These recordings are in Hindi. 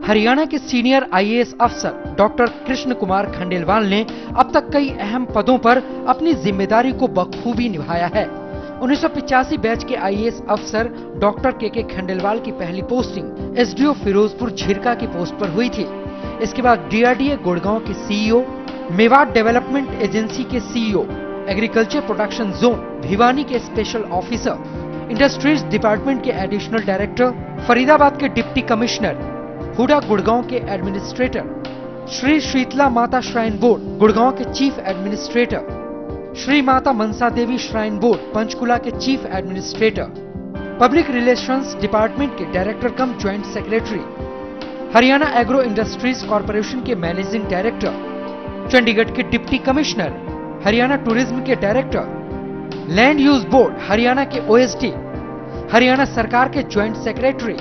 हरियाणा के सीनियर आईएएस अफसर डॉक्टर कृष्ण कुमार खंडेलवाल ने अब तक कई अहम पदों पर अपनी जिम्मेदारी को बखूबी निभाया है। 1985 बैच के आईएएस अफसर डॉक्टर के खंडेलवाल की पहली पोस्टिंग एसडीओ फिरोजपुर झिरका की पोस्ट पर हुई थी। इसके बाद डीआरडीए गुड़गांव के सीईओ, मेवाड़ डेवलपमेंट एजेंसी के CEO, agriculture production zone Bhiwani के स्पेशल ऑफिसर, इंडस्ट्रीज डिपार्टमेंट के एडिशनल डायरेक्टर, फरीदाबाद के डिप्टी कमिश्नर, हुडा गुड़गांव के एडमिनिस्ट्रेटर, श्री शीतला माता श्राइन बोर्ड गुड़गांव के chief administrator, Shri Mata Mansa Devi shrine board Panchkula के chief administrator, public relations department के director cum joint secretary, Haryana agro industries corporation के मैनेजिंग डायरेक्टर, चंडीगढ़ के डिप्टी कमिश्नर, हरियाणा टूरिज्म के director, land use board Haryana के ओएसडी, हरियाणा सरकार के ज्वाइंट सेक्रेटरी,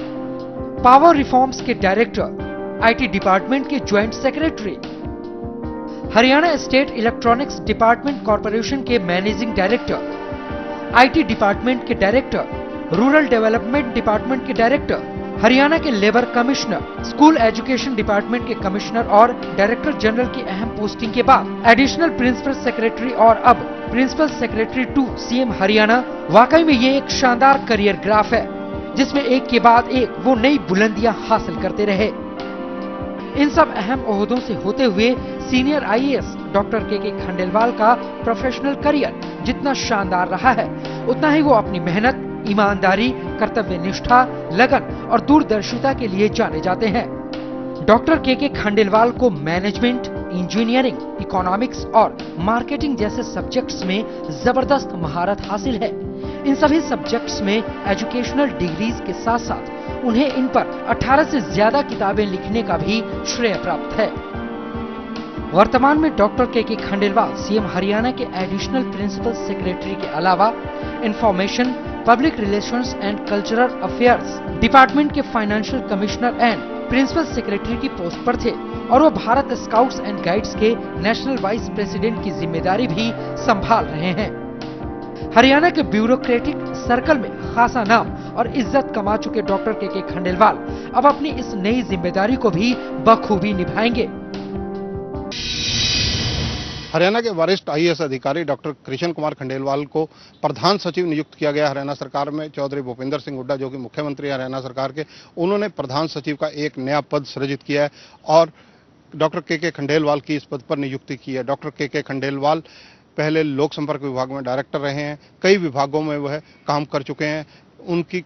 पावर रिफॉर्म्स के डायरेक्टर, आईटी डिपार्टमेंट के joint secretary, Haryana state electronics department corporation के मैनेजिंग डायरेक्टर, आईटी डिपार्टमेंट के डायरेक्टर, रूरल डेवलपमेंट डिपार्टमेंट के डायरेक्टर, हरियाणा के labour commissioner, school education department के कमिश्नर और डायरेक्टर जनरल की अहम पोस्टिंग के बाद एडिशनल प्रिंसिपल सेक्रेटरी और अब principal secretary to CM Haryana. वाकई में ये एक शानदार करियर ग्राफ है जिसमें एक के बाद एक वो नई बुलंदियां हासिल करते रहे। इन सब अहम ओहदों से होते हुए सीनियर आईएएस डॉक्टर के खंडेलवाल का प्रोफेशनल करियर जितना शानदार रहा है, उतना ही वो अपनी मेहनत, ईमानदारी, कर्तव्य निष्ठा, लगन और दूरदर्शिता के लिए जाने जाते हैं। डॉक्टर के खंडेलवाल को मैनेजमेंट, इंजीनियरिंग, इकोनॉमिक्स और मार्केटिंग जैसे सब्जेक्ट्स में जबरदस्त महारत हासिल है। इन सभी सब्जेक्ट्स में एजुकेशनल डिग्रीज के साथ साथ उन्हें इन पर 18 से ज्यादा किताबें लिखने का भी श्रेय प्राप्त है। वर्तमान में डॉक्टर के खंडेलवाल सीएम हरियाणा के एडिशनल प्रिंसिपल सेक्रेटरी के अलावा information, public relations and cultural affairs department के financial commissioner and principal secretary की पोस्ट पर थे और वो भारत स्काउट्स एंड गाइड्स के नेशनल वाइस प्रेसिडेंट की जिम्मेदारी भी संभाल रहे हैं। हरियाणा के ब्यूरोक्रेटिक सर्कल में खासा नाम और इज्जत कमा चुके डॉक्टर के खंडेलवाल अब अपनी इस नई जिम्मेदारी को भी बखूबी निभाएंगे। हरियाणा के वरिष्ठ आईएएस अधिकारी डॉक्टर कृष्ण कुमार खंडेलवाल को प्रधान सचिव नियुक्त किया गया हरियाणा सरकार में। चौधरी भूपेंद्र सिंह हुड्डा जो कि मुख्यमंत्री है हरियाणा सरकार के, उन्होंने प्रधान सचिव का एक नया पद सृजित किया है और डॉक्टर के खंडेलवाल की इस पद पर नियुक्ति की है। डॉक्टर के खंडेलवाल पहले लोक संपर्क विभाग में डायरेक्टर रहे हैं, कई विभागों में वह काम कर चुके हैं। उनकी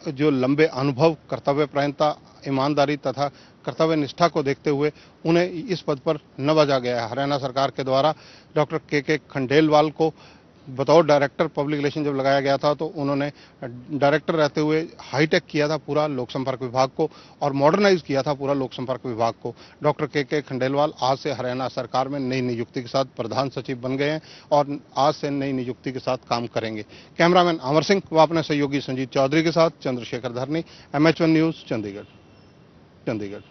जो लंबे अनुभव, कर्तव्यपरायणता, ईमानदारी तथा कर्तव्य निष्ठा को देखते हुए उन्हें इस पद पर नवाजा गया है। हरियाणा सरकार के द्वारा डॉक्टर के खंडेलवाल को बतौर डायरेक्टर पब्लिक रिलेशन जब लगाया गया था तो उन्होंने डायरेक्टर रहते हुए हाईटेक किया था पूरा लोक संपर्क विभाग को और मॉडर्नाइज किया था पूरा लोक संपर्क विभाग को। डॉक्टर के खंडेलवाल आज से हरियाणा सरकार में नई नियुक्ति के साथ प्रधान सचिव बन गए हैं और आज से नई नियुक्ति के साथ काम करेंगे। कैमरामैन अमर सिंह व अपने सहयोगी संजीत चौधरी के साथ चंद्रशेखर धरनी, MH1 न्यूज, चंडीगढ़।